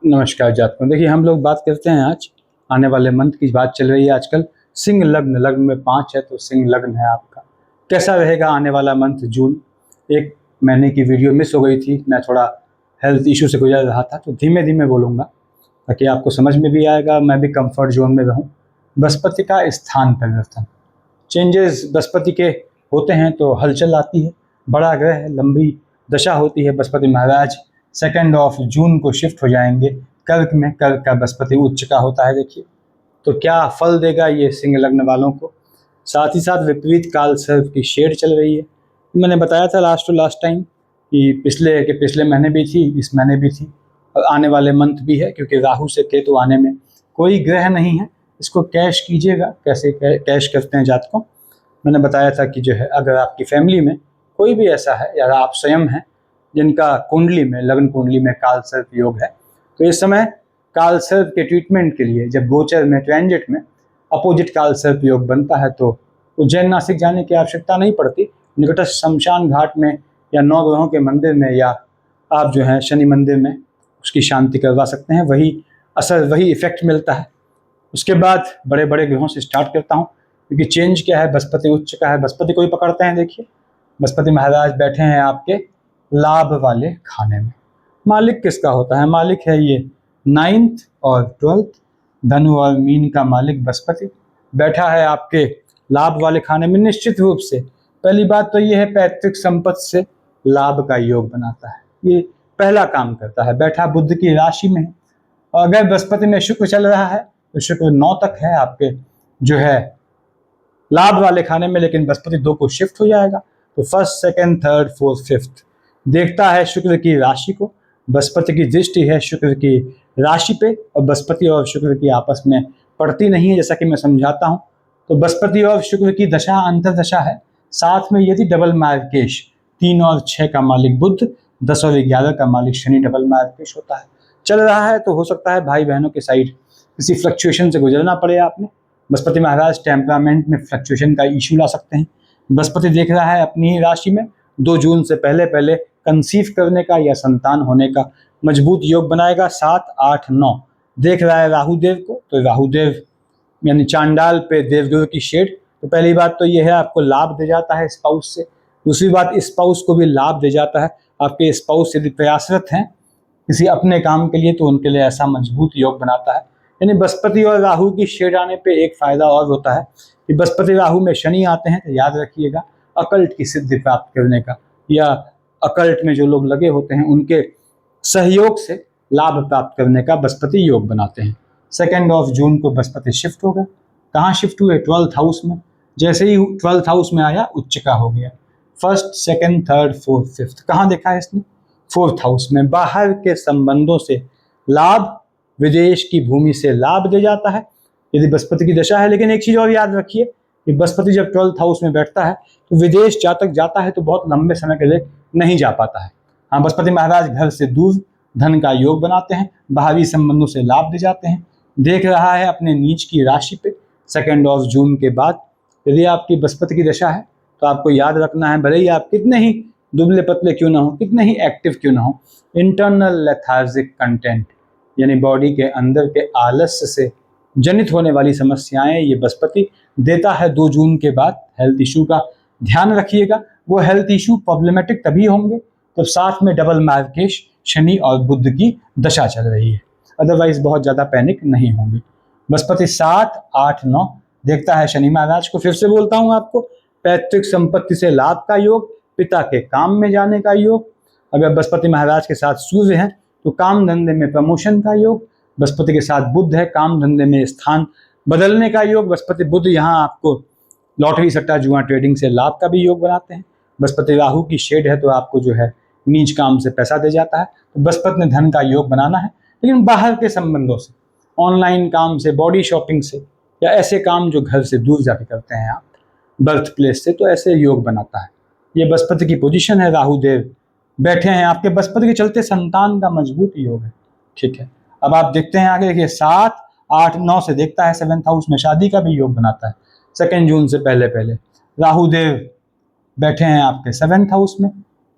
नमस्कार जातकों। देखिए, हम लोग बात करते हैं आज आने वाले मंथ की। बात चल रही है आजकल सिंह लग्न। लग्न में 5 है तो सिंह लग्न है आपका। कैसा रहेगा आने वाला मंथ जून। एक महीने की वीडियो मिस हो गई थी, मैं थोड़ा हेल्थ इशू से गुजर रहा था, तो धीमे धीमे बोलूँगा ताकि आपको समझ में भी आएगा, मैं भी कंफर्ट जोन में रहूँ। बृहस्पति का स्थान परिवर्तन, चेंजेस बृहस्पति के होते हैं तो हलचल आती है। बड़ा ग्रह है, लंबी दशा होती है। बृहस्पति महाराज 2 जून को शिफ्ट हो जाएंगे कर्क में। कर्क का बृहस्पति उच्च का होता है। देखिए तो क्या फल देगा ये सिंह लग्न वालों को। साथ ही साथ विपरीत काल सर्प की शेड चल रही है। मैंने बताया था लास्ट टाइम कि पिछले महीने भी थी, इस महीने भी थी और आने वाले मंथ भी है, क्योंकि राहु से केतु आने में कोई ग्रह नहीं है। इसको कैश कीजिएगा। कैसे कैश करते हैं जातकों, मैंने बताया था कि जो है, अगर आपकी फैमिली में कोई भी ऐसा है या आप स्वयं हैं जिनका कुंडली में, लग्न कुंडली में काल सर्प योग है, तो इस समय काल सर्प के ट्रीटमेंट के लिए जब गोचर में, ट्रांजिट में अपोजिट काल सर्प योग बनता है तो उज्जैन नासिक जाने की आवश्यकता नहीं पड़ती। निकटस्थ शमशान घाट में या 9 ग्रहों के मंदिर में या आप जो है शनि मंदिर में उसकी शांति करवा सकते हैं। वही असर, वही इफेक्ट मिलता है। उसके बाद बड़े बड़े ग्रहों से स्टार्ट करता हूँ, क्योंकि चेंज क्या है, बृहस्पति उच्च का है। बृहस्पति को ही पकड़ते हैं। देखिए बृहस्पति महाराज बैठे हैं आपके लाभ वाले खाने में। मालिक किसका होता है? मालिक है ये 9th और 12th, धनु और मीन का मालिक बृहस्पति बैठा है आपके लाभ वाले खाने में। निश्चित रूप से पहली बात तो ये है, पैतृक संपत्ति से लाभ का योग बनाता है। ये पहला काम करता है। बैठा बुध की राशि में है, और अगर बृहस्पति में शुक्र चल रहा है तो शुक्र 9 तक है आपके जो है लाभ वाले खाने में, लेकिन बृहस्पति 2 को शिफ्ट हो जाएगा। तो 1st, 2nd, 3rd, 4th, 5th देखता है शुक्र की राशि को। बृहस्पति की दृष्टि है शुक्र की राशि पे, और बृहस्पति और शुक्र की आपस में पड़ती नहीं है, जैसा कि मैं समझाता हूँ। तो बृहस्पति और शुक्र की दशा अंतर दशा है। साथ में यदि डबल मार्केश, 3 और 6 का मालिक बुध, 10 और 11 का मालिक शनि डबल मार्केश होता है, चल रहा है, तो हो सकता है भाई बहनों के साइड किसी फ्लक्चुएशन से गुजरना पड़े आपने। बृहस्पति महाराज टेम्परामेंट में फ्लक्चुएशन का इशू ला सकते हैं। बृहस्पति देख रहा है अपनी ही राशि में 2 जून से पहले पहले कंसीव करने का या संतान होने का मजबूत योग बनाएगा। 7, 8, 9 देख रहा है राहुदेव को, तो राहुदेव यानी चांडाल पे देवगुरु की शेड। तो पहली बात तो ये है, आपको लाभ दे जाता है स्पाउस से। दूसरी बात, स्पाउस को भी लाभ दे जाता है। आपके स्पाउस यदि प्रयासरत हैं किसी अपने काम के लिए, तो उनके लिए ऐसा मजबूत योग बनाता है। यानी बृहस्पति और राहु की शेड आने पे एक फायदा और होता है कि बृहस्पति राहु में शनि आते हैं, तो याद रखिएगा अकल्ट की सिद्धि प्राप्त करने का, या अकल्ट में जो लोग लगे होते हैं उनके सहयोग से लाभ प्राप्त करने का बृहस्पति योग बनाते हैं। 2 जून को बृहस्पति शिफ्ट हो गए। कहाँ शिफ्ट हुए? 12th हाउस में। जैसे ही 12th हाउस में आया, उच्च का हो गया। 1st, 2nd, 3rd, 4th, 5th कहाँ देखा है इसने? 4th हाउस में। बाहर के संबंधों से लाभ, विदेश की भूमि से लाभ दे जाता है यदि बृहस्पति की दशा है। लेकिन एक चीज और याद रखिए कि बृहस्पति जब 12th हाउस में बैठता है तो विदेश जातक जाता है तो बहुत लंबे समय के लिए नहीं जा पाता है। हाँ, बृहस्पति महाराज घर से दूर धन का योग बनाते हैं, बाहरी संबंधों से लाभ दे जाते हैं। देख रहा है अपने नीच की राशि पे 2 जून के बाद। यदि आपकी बृहस्पति की दशा है तो आपको याद रखना है, भले ही आप कितने ही दुबले पतले क्यों ना हो, कितने ही एक्टिव क्यों ना हो, इंटरनल लेथार्जिक कंटेंट यानी बॉडी के अंदर के आलस्य से जनित होने वाली समस्याएं ये बृहस्पति देता है 2 जून के बाद। हेल्थ इशू का ध्यान रखिएगा। वो हेल्थ इशू प्रॉब्लमेटिक तभी होंगे जब साथ में डबल मार्केश शनि और बुध की दशा चल रही है, अदरवाइज बहुत ज़्यादा पैनिक नहीं होंगे। बृहस्पति 7, 8, 9 देखता है शनि महाराज को। फिर से बोलता हूँ आपको, पैतृक संपत्ति से लाभ का योग, पिता के काम में जाने का योग। अगर बृहस्पति महाराज के साथ सूर्य है तो काम धंधे में प्रमोशन का योग। बृहस्पति के साथ बुध है, काम धंधे में स्थान बदलने का योग। बृहस्पति बुध यहाँ आपको लॉटरी, सट्टा, जुआ, ट्रेडिंग से लाभ का भी योग बनाते हैं। बृहस्पति राहु की शेड है तो आपको जो है नीच काम से पैसा दे जाता है। तो बृहस्पति ने धन का योग बनाना है, लेकिन बाहर के संबंधों से, ऑनलाइन काम से, बॉडी शॉपिंग से, या ऐसे काम जो घर से दूर जाके करते हैं आप, बर्थ प्लेस से, तो ऐसे योग बनाता है। ये बृहस्पति की पोजीशन है। राहुदेव बैठे हैं आपके। बृहस्पति के चलते संतान का मजबूत योग है। ठीक है, अब आप देखते हैं आगे। देखिए 7, 8, 9 से देखता है 7th हाउस में, शादी का भी योग बनाता है 2 जून से पहले पहले। राहुदेव बैठे हैं आपके 7th हाउस में।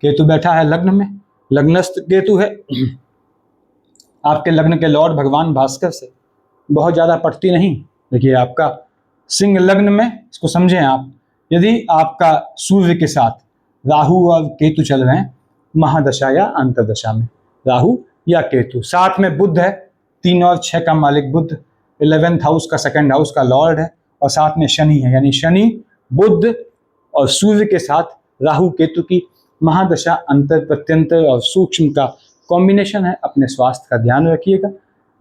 केतु बैठा है लग्न में, लग्नस्थ केतु है। आपके लग्न के लॉर्ड भगवान भास्कर से बहुत ज़्यादा पटती नहीं। देखिए आपका सिंह लग्न में, इसको समझें आप, यदि आपका सूर्य के साथ राहु और केतु चल रहे हैं महादशा या अंतर्दशा में, राहु या केतु, साथ में बुध है, 3 और 6 का मालिक बुध, 11th हाउस का 2nd हाउस का लॉर्ड है, और साथ में शनि है, यानी शनि बुध और सूर्य के साथ राहु केतु की महादशा अंतर प्रत्यंतर और सूक्ष्म का कॉम्बिनेशन है। अपने स्वास्थ्य का ध्यान रखिएगा।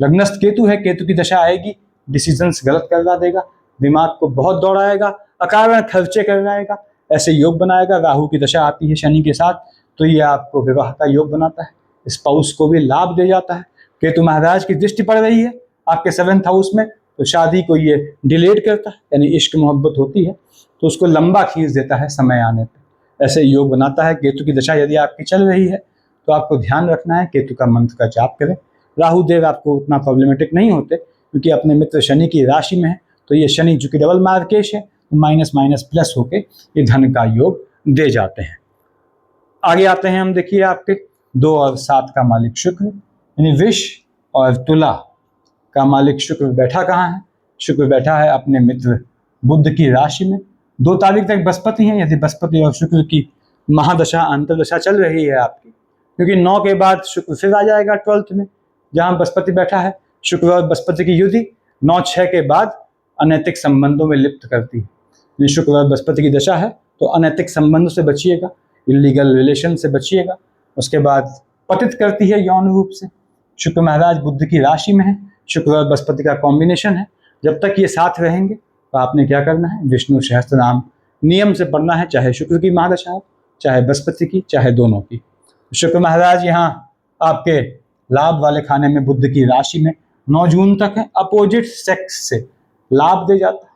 लग्नस्थ केतु है, केतु की दशा आएगी, डिसीजंस गलत करवा देगा, दिमाग को बहुत दौड़ाएगा, अकारण खर्चे करवाएगा, ऐसे योग बनाएगा। राहु की दशा आती है शनि के साथ तो ये आपको विवाह का योग बनाता है, स्पाउस को भी लाभ दे जाता है। केतु महाराज की दृष्टि पड़ रही है आपके 7th हाउस में, तो शादी को ये डिलेड करता है, यानी इश्क मोहब्बत होती है तो उसको लंबा खींच देता है समय आने पर, ऐसे योग बनाता है। केतु की दशा यदि आपकी चल रही है तो आपको ध्यान रखना है, केतु का मंत्र का जाप करें। राहु देव आपको उतना प्रॉब्लमेटिक नहीं होते क्योंकि अपने मित्र शनि की राशि में है, तो ये शनि जो कि डबल मार्केश है तो माइनस माइनस प्लस होके ये धन का योग दे जाते हैं। आगे आते हैं हम, देखिए आपके 2 और 7 का मालिक शुक्र, यानी विष और तुला का मालिक शुक्र बैठा कहाँ है? शुक्र बैठा है अपने मित्र बुध की राशि में। 2 तारीख तक बृहस्पति है, यदि बृहस्पति और शुक्र की महादशा अंतर्दशा चल रही है आपकी, क्योंकि 9 के बाद शुक्र फिर आ जाएगा 12th में जहाँ बृहस्पति बैठा है। शुक्र और बृहस्पति की युति 9-6 के बाद अनैतिक संबंधों में लिप्त करती है। शुक्र और बृहस्पति की दशा है तो अनैतिक संबंधों से बचिएगा, इलीगल रिलेशन से बचिएगा। उसके बाद पतित करती है यौन रूप से। शुक्र महाराज बुध की राशि में है, शुक्र और बृहस्पति का कॉम्बिनेशन है। जब तक ये साथ रहेंगे तो आपने क्या करना है, विष्णु सहस्त्र नाम नियम से पढ़ना है, चाहे शुक्र की महादशा हो, चाहे बृहस्पति की, चाहे दोनों की। शुक्र महाराज यहाँ आपके लाभ वाले खाने में बुध की राशि में 9 जून तक है। अपोजिट सेक्स से लाभ दे जाता है,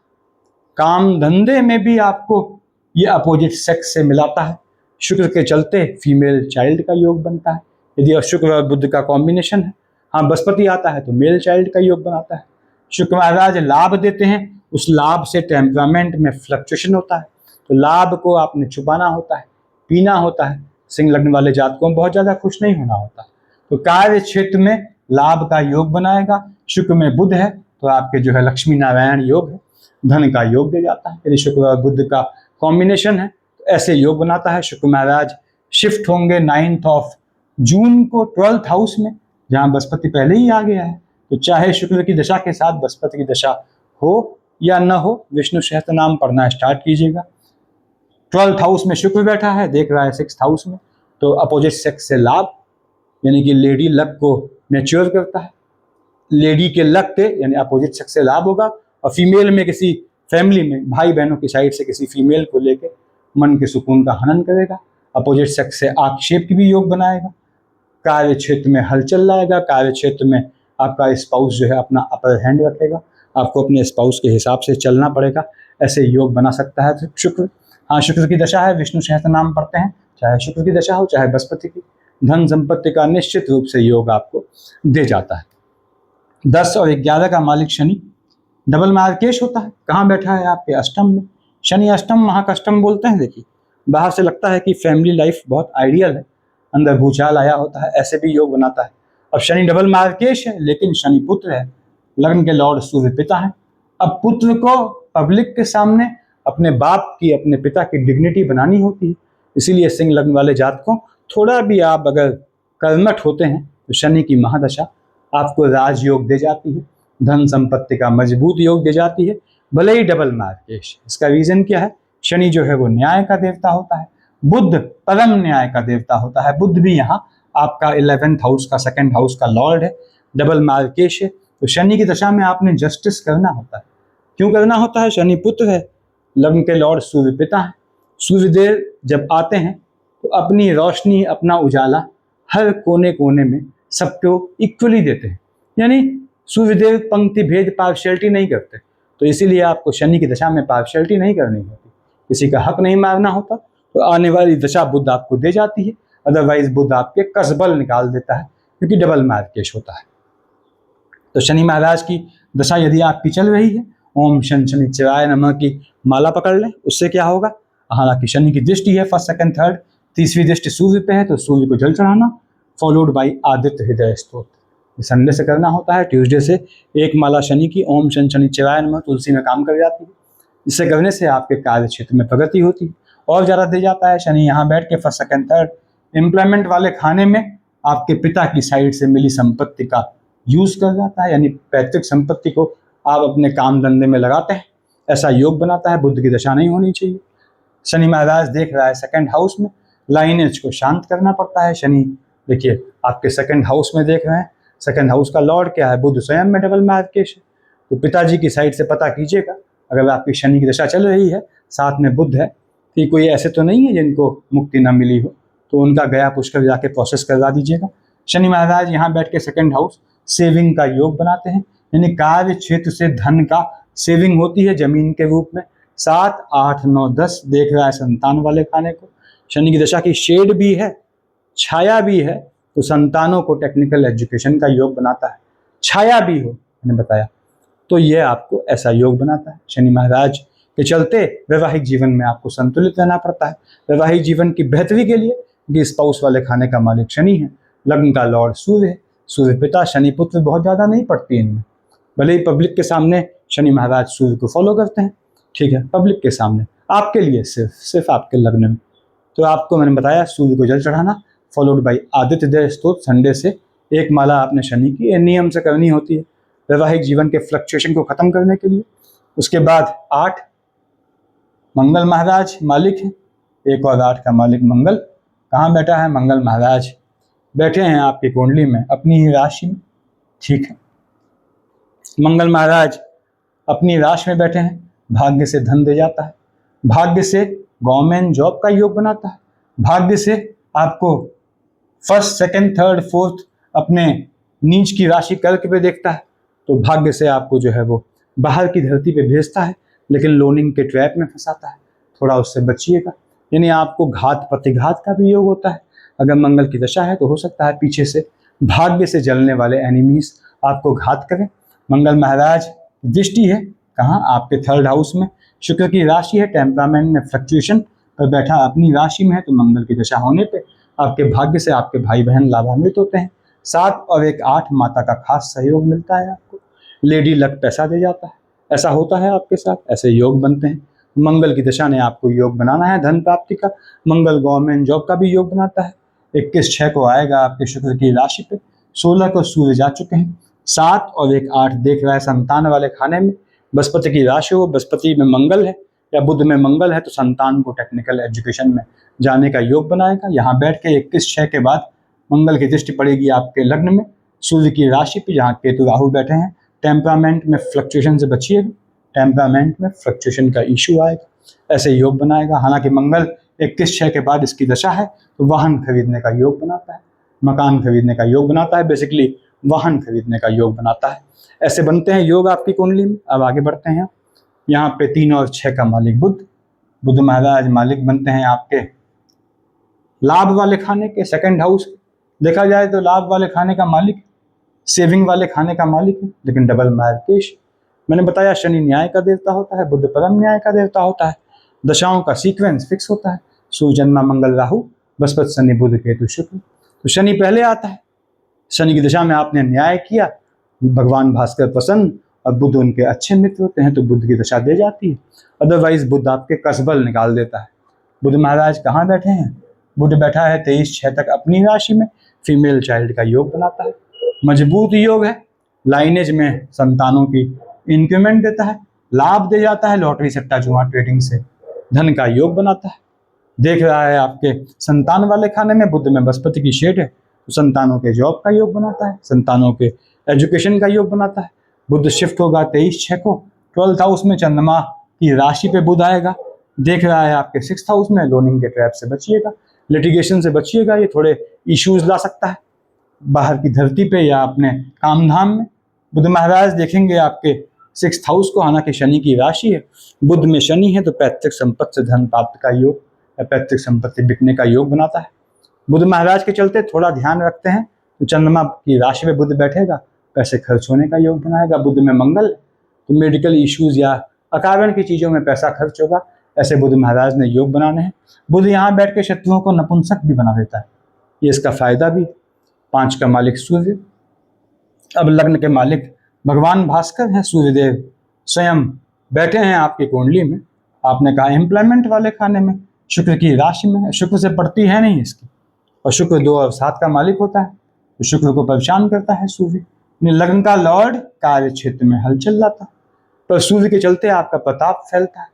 काम धंधे में भी आपको ये अपोजिट सेक्स से मिलाता है। शुक्र के चलते फीमेल चाइल्ड का योग बनता है, यदि शुक्र और बुध का कॉम्बिनेशन है। हाँ, बृहस्पति आता है तो मेल चाइल्ड का योग बनाता है। शुक्र महाराज लाभ देते हैं, उस लाभ से टेम्परामेंट में फ्लक्चुएशन होता है, तो लाभ को आपने छुपाना होता है, पीना होता है। सिंह लग्न वाले जातकों बहुत ज़्यादा खुश नहीं होना होता, तो कार्य क्षेत्र में लाभ का योग बनाएगा। शुक्र में बुध है तो आपके जो है लक्ष्मी नारायण योग है, धन का योग दे जाता है। यदि शुक्र और बुध का कॉम्बिनेशन है तो ऐसे योग बनाता है। शुक्र महाराज शिफ्ट होंगे 9 जून को 12th हाउस में, जहाँ बृहस्पति पहले ही आ गया है। तो चाहे शुक्र की दशा के साथ बृहस्पति की दशा हो या न हो, विष्णु सहस्त्र नाम पढ़ना स्टार्ट कीजिएगा। 12th हाउस में शुक्र बैठा है, देख रहा है 6th हाउस में, तो अपोजिट सेक्स से लाभ, यानी कि लेडी लक को मैच्योर करता है। लेडी के लक के यानी अपोजिट सेक्स से लाभ होगा, और फीमेल में किसी फैमिली में भाई बहनों की साइड से किसी फीमेल को लेके मन के सुकून का हनन करेगा। अपोजिट सेक्स से आक्षेप की भी योग बनाएगा। कार्य क्षेत्र में हलचल लाएगा, कार्य क्षेत्र में आपका स्पाउस जो है अपना अपर हैंड रखेगा, आपको अपने स्पाउस के हिसाब से चलना पड़ेगा, ऐसे योग बना सकता है शुक्र। हाँ, शुक्र की दशा है, विष्णु सहस्त्र नाम पढ़ते हैं, चाहे शुक्र की दशा हो चाहे बृहस्पति की, धन संपत्ति का निश्चित रूप से योग आपको दे जाता है। 10 और 11 का मालिक शनि डबल मार्केश होता है, कहाँ बैठा है आपके अष्टम में। शनि अष्टम महाकष्टम बोलते हैं। देखिए बाहर से लगता है कि फैमिली लाइफ बहुत आइडियल है, अंदर भूचाल आया होता है, ऐसे भी योग बनाता है। अब शनि डबल मार्केश है लेकिन शनि पुत्र है, लग्न के लॉर्ड सूर्य पिता है। अब पुत्र को पब्लिक के सामने अपने बाप की, अपने पिता की डिग्निटी बनानी होती है, इसीलिए सिंह लग्न वाले जातकों थोड़ा भी आप अगर कर्मठ होते हैं तो शनि की महादशा आपको राजयोग दे जाती है, धन संपत्ति का मजबूत योग दे जाती है, भले ही डबल मार्केश। इसका रीजन क्या है, शनि जो है वो न्याय का देवता होता है, बुध परम न्याय का देवता होता है। बुध भी यहाँ आपका 11th हाउस का 2nd हाउस का लॉर्ड है, डबल मार्केश है, तो शनि की दशा में आपने जस्टिस करना होता है। क्यों करना होता है, शनि पुत्र है, लग्न के लॉर्ड सूर्य पिता है। सूर्यदेव जब आते हैं तो अपनी रोशनी, अपना उजाला हर कोने कोने में सबको इक्वली देते हैं, यानी सूर्यदेव पंक्ति भेद पार्शियलिटी नहीं करते। तो इसीलिए आपको शनि की दशा में पार्शियलिटी नहीं करनी होती, किसी का हक नहीं मारना होता, तो आने वाली दशा बुध आपको दे जाती है। अदरवाइज बुध आपके कसबल निकाल देता है क्योंकि डबल मार्केश होता है। तो शनि महाराज की दशा यदि आपकी चल रही है, ओम शन शनिचराय नमः की माला पकड़ लें, उससे क्या होगा, हालांकि शनि की दृष्टि है 1st, 2nd, 3rd, तीसरी दृष्टि सूर्य पे है, तो सूर्य को जल चढ़ाना फॉलोड बाई आदित्य हृदय स्तोत्र, संडे से करना होता है। ट्यूसडे से एक माला शनि की ओम शन शनिचराय नमः तुलसी में काम कर जाती है। इसे करने से आपके कार्य क्षेत्र में प्रगति होती है और ज़्यादा दे जाता है। शनि यहाँ बैठ के फर्स्ट सेकंड थर्ड एम्प्लॉयमेंट वाले खाने में आपके पिता की साइड से मिली संपत्ति का यूज कर जाता है, यानी पैतृक संपत्ति को आप अपने काम धंधे में लगाते हैं, ऐसा योग बनाता है। बुध की दशा नहीं होनी चाहिए। शनि महाराज देख रहा है सेकंड हाउस में, लाइनेज को शांत करना पड़ता है। शनि देखिए आपके सेकंड हाउस में देख रहे हैं, सेकंड हाउस का लॉर्ड क्या है, बुध स्वयं में डबल मार्केश है। तो पिताजी की साइड से पता कीजिएगा, अगर आपकी शनि की दशा चल रही है, साथ में बुध है, कि कोई ऐसे तो नहीं है जिनको मुक्ति न मिली हो, तो उनका गया पुष्कर जाके प्रोसेस करवा दीजिएगा। शनि महाराज यहाँ बैठ के सेकंड हाउस सेविंग का योग बनाते हैं, यानी कार्य क्षेत्र से धन का सेविंग होती है जमीन के रूप में। 7, 8, 9, 10 देख रहा है संतान वाले खाने को। शनि की दशा की शेड भी है, छाया भी है, तो संतानों को टेक्निकल एजुकेशन का योग बनाता है। छाया भी हो, मैंने बताया, तो ये आपको ऐसा योग बनाता है। शनि महाराज के चलते वैवाहिक जीवन में आपको संतुलित रहना पड़ता है। वैवाहिक जीवन की बेहतरी के लिए, क्योंकि स्पाउस वाले खाने का मालिक शनि है, लग्न का लॉर्ड सूर्य है, सूर्य पिता शनि पुत्र बहुत ज़्यादा नहीं पड़ती इनमें। भले ही पब्लिक के सामने शनि महाराज सूर्य को फॉलो करते हैं, ठीक है, पब्लिक के सामने, आपके लिए सिर्फ आपके लग्न में। तो आपको मैंने बताया सूर्य को जल चढ़ाना, फॉलोड बाई आदित्य स्तोत्र। संडे से एक माला आपने शनि की नियम से करनी होती है वैवाहिक जीवन के फ्लक्चुएशन को खत्म करने के लिए। उसके बाद 8 मंगल महाराज मालिक है, 1 और 8 का मालिक मंगल। कहाँ बैठा है मंगल महाराज? बैठे हैं आपकी कुंडली में, अपनी ही राशि में, ठीक है। मंगल महाराज अपनी राशि में बैठे हैं, भाग्य से धन दे जाता है, भाग्य से गवर्नमेंट जॉब का योग बनाता है, भाग्य से आपको फर्स्ट सेकंड थर्ड फोर्थ अपने नीच की राशि कर्क पे देखता है, तो भाग्य से आपको जो है वो बाहर की धरती पे भेजता है, लेकिन लोनिंग के ट्रैप में फंसाता है, थोड़ा उससे बचिएगा। यानी आपको घात प्रतिघात का भी योग होता है। अगर मंगल की दशा है तो हो सकता है पीछे से भाग्य से जलने वाले एनिमीज आपको घात करें। मंगल महाराज दृष्टि है कहाँ? आपके थर्ड हाउस में। शुक्र की राशि है, टेम्परामेंट में फ्लक्चुएशन पर बैठा अपनी राशि में है, तो मंगल की दशा होने पे आपके भाग्य से आपके भाई बहन लाभान्वित होते हैं। 7 और 1, 8 माता का खास सहयोग मिलता है आपको। लेडी लक पैसा दे जाता है, ऐसा होता है आपके साथ, ऐसे योग बनते हैं। मंगल की दशा ने आपको योग बनाना है धन प्राप्ति का। मंगल गवर्नमेंट जॉब का भी योग बनाता है। 21/6 को आएगा आपके शुक्र की राशि पे, 16 को सूर्य जा चुके हैं, 7 और 1, 8 देख रहा है संतान वाले खाने में। बृहस्पति की राशि हो, बृहस्पति में मंगल है या बुध में मंगल है, तो संतान को टेक्निकल एजुकेशन में जाने का योग बनाएगा। यहाँ बैठ के 21/6 के बाद मंगल की दृष्टि पड़ेगी आपके लग्न में, सूर्य की राशि पे, जहाँ केतु राहु बैठे हैं। टेम्परामेंट में फ्लक्चुएशन से बचिएगा, टेम्परामेंट में फ्लक्चुएशन का इशू आएगा, ऐसे योग बनाएगा। हालांकि मंगल 21/6 के बाद इसकी दशा है, तो वाहन खरीदने का योग बनाता है, मकान खरीदने का योग बनाता है, बेसिकली वाहन खरीदने का योग बनाता है। ऐसे बनते हैं योग आपकी कुंडली में। अब आगे बढ़ते हैं। यहाँ पे 3 और 6 का मालिक बुध, बुध महाराज मालिक बनते हैं आपके लाभ वाले खाने के, सेकंड हाउस। देखा जाए तो लाभ वाले खाने का मालिक, सेविंग वाले खाने का मालिक है, लेकिन डबल मार्केश। मैंने बताया शनि न्याय का देवता होता है, बुध परम न्याय का देवता होता है। दशाओं का सीक्वेंस फिक्स होता है, सूर्य जन्मा मंगल राहु, बृहस्पति शनि बुध केतु शुक्र। तो शनि पहले आता है, शनि की दशा में आपने न्याय किया, भगवान भास्कर प्रसन्न, और बुध उनके अच्छे मित्र होते हैं, तो बुध की दशा दे जाती है। अदरवाइज बुध आपके कसबल निकाल देता है। बुध महाराज कहाँ बैठे हैं? बुध बैठा है 23/6 तक अपनी राशि में, फीमेल चाइल्ड का योग बनाता है, मजबूत योग है। लाइनेज में संतानों की इंक्रीमेंट देता है, लाभ दे जाता है, लॉटरी सट्टा जुआ ट्रेडिंग से धन का योग बनाता है। देख रहा है आपके संतान वाले खाने में, बुध में बृहस्पति की शेड है, तो संतानों के जॉब का योग बनाता है, संतानों के एजुकेशन का योग बनाता है। बुध शिफ्ट होगा 23/6 को, 12th हाउस में चंद्रमा की राशि पे बुध आएगा। देख रहा है आपके 6th हाउस में, लोनिंग के ट्रैप से बचिएगा, लिटिगेशन से बचिएगा, ये थोड़े इश्यूज ला सकता है बाहर की धरती पे या अपने काम धाम में। बुध महाराज देखेंगे आपके 6th हाउस को, हालांकि शनि की राशि है, बुध में शनि है, तो पैतृक संपत्ति से धन प्राप्त का योग या पैतृक संपत्ति बिकने का योग बनाता है। बुध महाराज के चलते थोड़ा ध्यान रखते हैं, तो चंद्रमा की राशि में बुध बैठेगा, पैसे खर्च होने का योग बनाएगा। बुध में मंगल, तो मेडिकल इश्यूज या अकारण की चीज़ों में पैसा खर्च होगा, ऐसे बुध महाराज ने योग बनाने हैं। बुध यहाँ बैठ के शत्रुओं को नपुंसक भी बना देता है, ये इसका फायदा भी। 5 का मालिक सूर्य, अब लग्न के मालिक भगवान भास्कर हैं, सूर्यदेव स्वयं बैठे हैं आपकी कुंडली में। आपने कहा एम्प्लॉयमेंट वाले खाने में, शुक्र की राशि में है, शुक्र से पड़ती है नहीं इसकी, और शुक्र 2 और 7 का मालिक होता है, तो शुक्र को परेशान करता है सूर्य। लग्न का लॉर्ड कार्य क्षेत्र में हलचल लाता है, पर सूर्य के चलते आपका प्रताप फैलता है।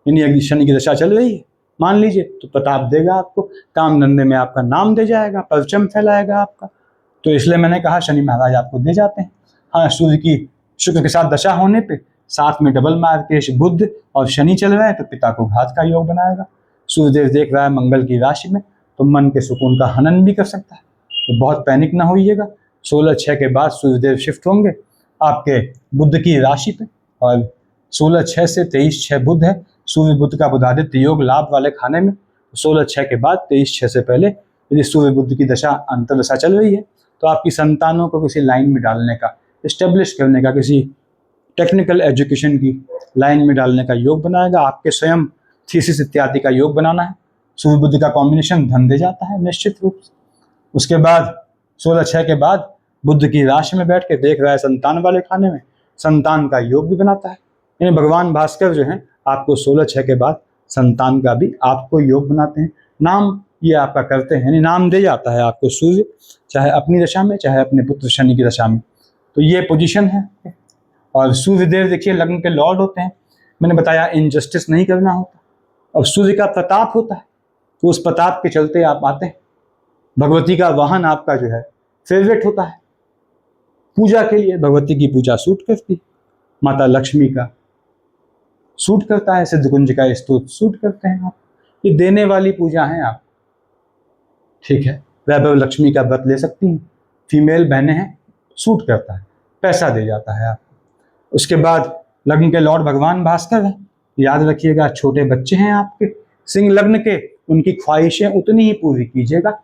यानी अगर शनि की दशा चल रही है मान लीजिए, तो प्रताप देगा आपको, काम धंधे में आपका नाम दे जाएगा, परचम फैलाएगा आपका। तो इसलिए मैंने कहा शनि महाराज आपको दे जाते हैं। हाँ, सूर्य की शुक्र के साथ दशा होने पे साथ में डबल मार्केश बुध और शनि चल रहा है, तो पिता को घात का योग बनाएगा। सूर्यदेव देख रहा है मंगल की राशि में, तो मन के सुकून का हनन भी कर सकता है। तो बहुत पैनिक ना होइएगा। 16/6 के बाद सूर्यदेव शिफ्ट होंगे आपके बुध की राशि पे, और 16/6 से 23/6 बुध है। सूर्य बुध का बुधादित्य योग लाभ वाले खाने में। 16/6 के बाद 23/6 से पहले यदि सूर्य बुध की दशा अंतर दशा चल रही है, तो आपकी संतानों को किसी लाइन में डालने का, इस्टेब्लिश करने का, किसी टेक्निकल एजुकेशन की लाइन में डालने का योग बनाएगा। आपके स्वयं थीसिस इत्यादि का योग बनाना है। सूर्य बुध का कॉम्बिनेशन धन दे जाता है निश्चित रूप से। उसके बाद 16/6 के बाद बुध की राशि में बैठ के देख रहा है संतान वाले खाने में, संतान का योग भी बनाता है। यानी भगवान भास्कर जो है आपको 16/6 के बाद संतान का भी आपको योग बनाते हैं। नाम ये आपका करते हैं, यानी नाम दे जाता है आपको सूर्य, चाहे अपनी दशा में चाहे अपने पुत्र शनि की दशा में। तो ये पोजीशन है। और सूर्यदेव देखिए लग्न के लॉर्ड होते हैं। मैंने बताया इनजस्टिस नहीं करना होता। अब सूर्य का प्रताप होता है, तो उस प्रताप के चलते आप आते हैं। भगवती का वाहन आपका जो है फेवरेट होता है पूजा के लिए। भगवती की पूजा सूट करती है, माता लक्ष्मी का सूट करता है, सिद्धकुंज का स्तोत्र सूट करते हैं आप। ये देने वाली पूजा है आप, ठीक है। वैभव लक्ष्मी का व्रत ले सकती हैं, फीमेल बहनें हैं, सूट करता है, पैसा दे जाता है आपको। उसके बाद लग्न के लॉर्ड भगवान भास्कर है। याद रखिएगा, छोटे बच्चे हैं आपके सिंह लग्न के, उनकी ख्वाहिशें उतनी ही पूरी कीजिएगा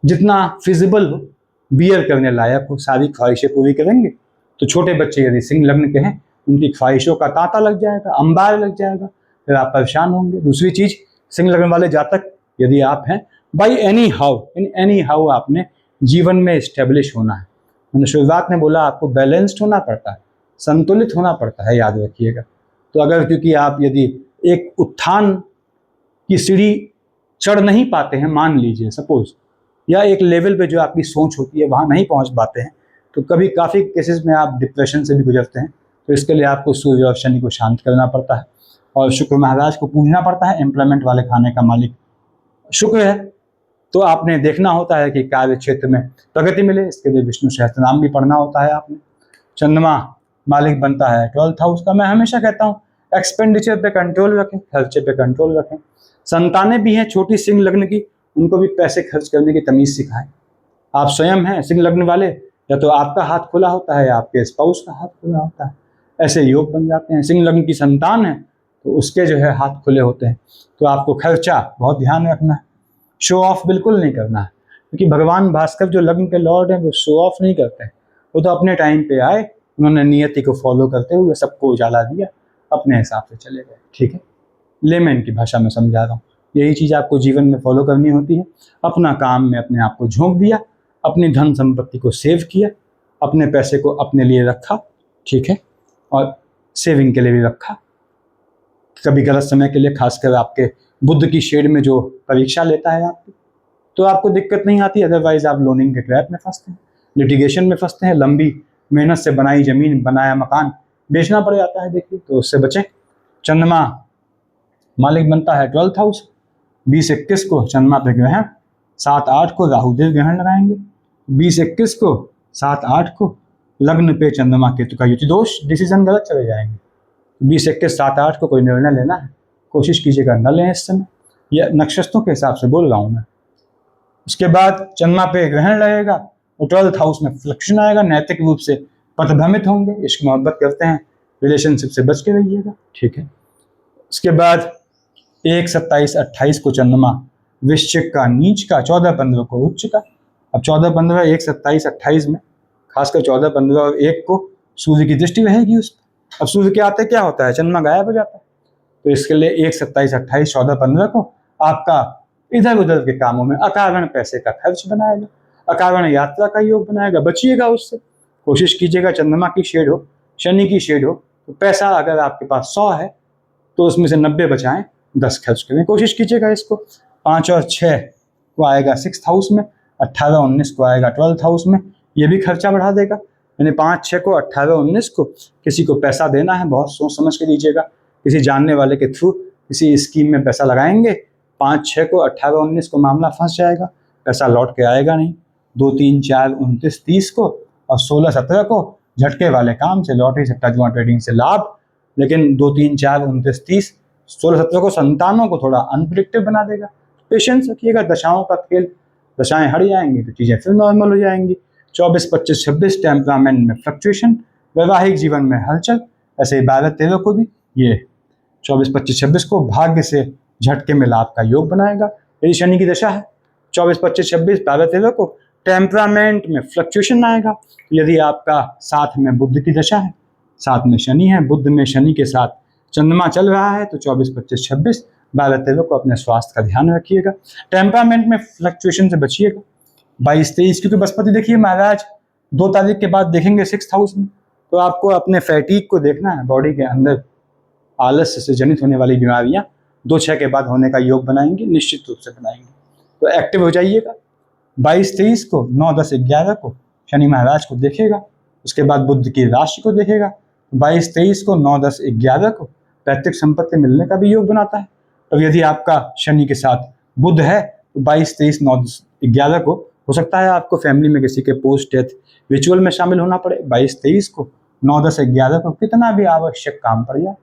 जितना फिजिबल हो, बियर करने लायक हो। सारी ख्वाहिशें पूरी करेंगे तो छोटे बच्चे यदि सिंह लग्न के हैं, उनकी ख्वाहिशों का तांता लग जाएगा, अंबार लग जाएगा, फिर आप परेशान होंगे। दूसरी चीज, सिंह लग्न वाले जातक यदि आप हैं, by any how, in any how आपने जीवन में स्टेब्लिश होना है। मैंने शुरुआत में बोला आपको बैलेंस्ड होना पड़ता है, संतुलित होना पड़ता है, याद रखिएगा। तो अगर क्योंकि आप यदि एक उत्थान की सीढ़ी चढ़ नहीं पाते हैं, मान लीजिए सपोज, या एक लेवल पे जो आपकी सोच होती है वहाँ नहीं पहुँच पाते हैं, तो कभी काफ़ी केसेस में आप डिप्रेशन से भी गुजरते हैं। तो इसके लिए आपको सूर्य और शनि को शांत करना पड़ता है, और शुक्र महाराज को पूजना पड़ता है। एम्प्लॉयमेंट वाले खाने का मालिक शुक्र है, तो आपने देखना होता है कि कार्य क्षेत्र में प्रगति मिले। इसके लिए विष्णु सहस्त्रनाम भी पढ़ना होता है आपने। चंद्रमा मालिक बनता है 12th हाउस का। मैं हमेशा कहता हूँ एक्सपेंडिचर पे कंट्रोल रखें, खर्चे पे कंट्रोल रखें। संतानें भी हैं छोटी सिंह लग्न की, उनको भी पैसे खर्च करने की तमीज सिखाएं। आप स्वयं हैं सिंह लग्न वाले, या तो आपका हाथ खुला होता है या आपके स्पाउस का हाथ खुला होता है, ऐसे योग बन जाते हैं। सिंह लग्न की संतान है तो उसके जो है हाथ खुले होते हैं। तो आपको खर्चा बहुत ध्यान रखना है, शो ऑफ बिल्कुल नहीं करना है, क्योंकि भगवान भास्कर जो लग्न के लॉर्ड हैं वो शो ऑफ नहीं करते हैं। वो तो अपने टाइम पे आए, उन्होंने नियति को फॉलो करते हुए सबको उजाला दिया, अपने हिसाब से चले गए, ठीक है। लेमैन की भाषा में समझा रहा हूँ, यही चीज़ आपको जीवन में फॉलो करनी होती है। अपना काम में अपने आप को झोंक दिया, अपनी धन संपत्ति को सेव किया, अपने पैसे को अपने लिए रखा, ठीक है, और सेविंग के लिए भी रखा। कभी गलत समय के लिए, खासकर आपके बुद्ध की शेड में जो परीक्षा लेता है आपकी, तो आपको दिक्कत नहीं आती। अदरवाइज आप लोनिंग के ट्रैप में फंसते हैं, लिटिगेशन में फंसते हैं, लंबी मेहनत से बनाई जमीन, बनाया मकान बेचना पड़ जाता है, देखिए, तो उससे बचें। चंद्रमा मालिक बनता है 12th हाउस। 20-21 को चंद्रमा पे ग्रहण, 7-8 को राहुदेव ग्रहण लगाएंगे। 20-21 को 7-8 को लग्न पे चंद्रमा केतु का युति दोष, डिसीजन गलत चले जाएंगे। 20-21 7-8 को कोई निर्णय लेना है, कोशिश कीजिएगा न लें इस समय, या नक्षत्रों के हिसाब से बोल रहा हूँ मैं। उसके बाद चंद्रमा पे ग्रहण लगेगा और 12th हाउस में फ्लक्शन आएगा, नैतिक रूप से पथभ्रमित होंगे, इश्क मोहब्बत करते हैं, रिलेशनशिप से बच के रहिएगा, ठीक है। उसके बाद 1-27-28 को चंद्रमा वृश्चिक का नीच का, 14-15 को उच्च का। अब 14-15, 1-27-28 में खासकर 14-15 और 1 को सूर्य की दृष्टि रहेगी उस पर। अब सूर्य के आते क्या होता है, चंद्रमा गायब हो जाता है। तो इसके लिए 1-27-28, 14-15 को आपका इधर उधर के कामों में अकारण पैसे का खर्च बनाएगा, अकारण यात्रा का योग बनाएगा, बचिएगा उससे। कोशिश कीजिएगा चंद्रमा की शेड हो, शनि की शेड हो, तो पैसा अगर आपके पास 100 है तो उसमें से 90 बचाएं, 10 खर्च करें। कोशिश कीजिएगा इसको। 5 और 6 को आएगा 6th हाउस में, 18 19 को आएगा 12th हाउस में, ये भी खर्चा बढ़ा देगा। यानी 5 6 को 18 19 को किसी को पैसा देना है, बहुत सोच समझ के दीजिएगा। किसी जानने वाले के थ्रू किसी स्कीम में पैसा लगाएंगे, 5 6 को 18 19 को मामला फंस जाएगा, पैसा लौट के आएगा नहीं। 2 3 4 29 30 को और 16 17 को झटके वाले काम से, लॉटरी सट्टा जुआ ट्रेडिंग से लाभ। लेकिन 2 3 4 29 30 16 17 को संतानों को थोड़ा अनप्रिडिक्टेबल बना देगा। पेशेंस रखिएगा, दशाओं का खेल, दशाएं हट जाएंगी तो चीज़ें फिर नॉर्मल हो जाएंगी। 24 25 26 टेम्परामेंट में फ्लक्चुएशन, वैवाहिक जीवन में हलचल। ऐसे ही 12 13 को भी ये 24 25 26 को भाग्य से झटके में लाभ का योग बनाएगा। यदि शनि की दशा है 24 25 26 12 13 को टेम्परामेंट में फ्लक्चुएशन आएगा। यदि आपका साथ में बुध की दशा है, साथ में शनि है, बुध में शनि के साथ चंद्रमा चल रहा है, तो 24 25 26 12 13 को अपने स्वास्थ्य का ध्यान रखिएगा। टेम्परामेंट में फ्लक्चुएशन से बचिएगा। 22 23 क्योंकि बृहस्पति देखिए महाराज 2 तारीख के बाद देखेंगे 6th हाउस में, तो आपको अपने फैटीग को देखना है। बॉडी के अंदर आलस्य से जनित होने वाली बीमारियां 2 6 के बाद होने का योग बनाएंगे, निश्चित रूप से बनाएंगे, तो एक्टिव हो जाइएगा। 22 23 को 9 10 11 को शनि महाराज को देखेगा, उसके बाद बुध की राशि को देखेगा। 22 23 को 9 10 11 को पैतृक संपत्ति मिलने का भी योग बनाता है। तो यदि आपका शनि के साथ बुध है तो 22 23 9 10 11 को हो सकता है आपको फैमिली में किसी के पोस्ट डेथ रिचुअल में शामिल होना पड़े। 22 23 को 9 10 11 को कितना भी आवश्यक काम पड़ जाए,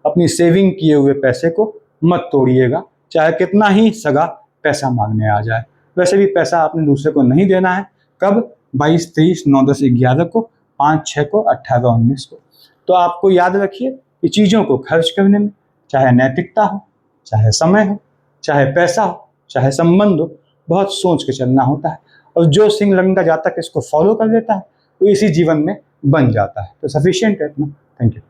अपनी सेविंग किए हुए पैसे को मत तोड़िएगा, चाहे कितना ही सगा पैसा मांगने आ जाए। वैसे भी पैसा आपने दूसरे को नहीं देना है। कब? 22 23 9 10 11 को, 5 6 को, 18 19 को। तो आपको याद रखिए कि चीज़ों को खर्च करने में चाहे नैतिकता हो, चाहे समय हो, चाहे पैसा हो, चाहे संबंध हो, बहुत सोच के चलना होता है। और जो सिंह लग्न का जातक इसको फॉलो कर लेता है तो इसी जीवन में बन जाता है। तो सफिशिएंट है इतना। Thank you.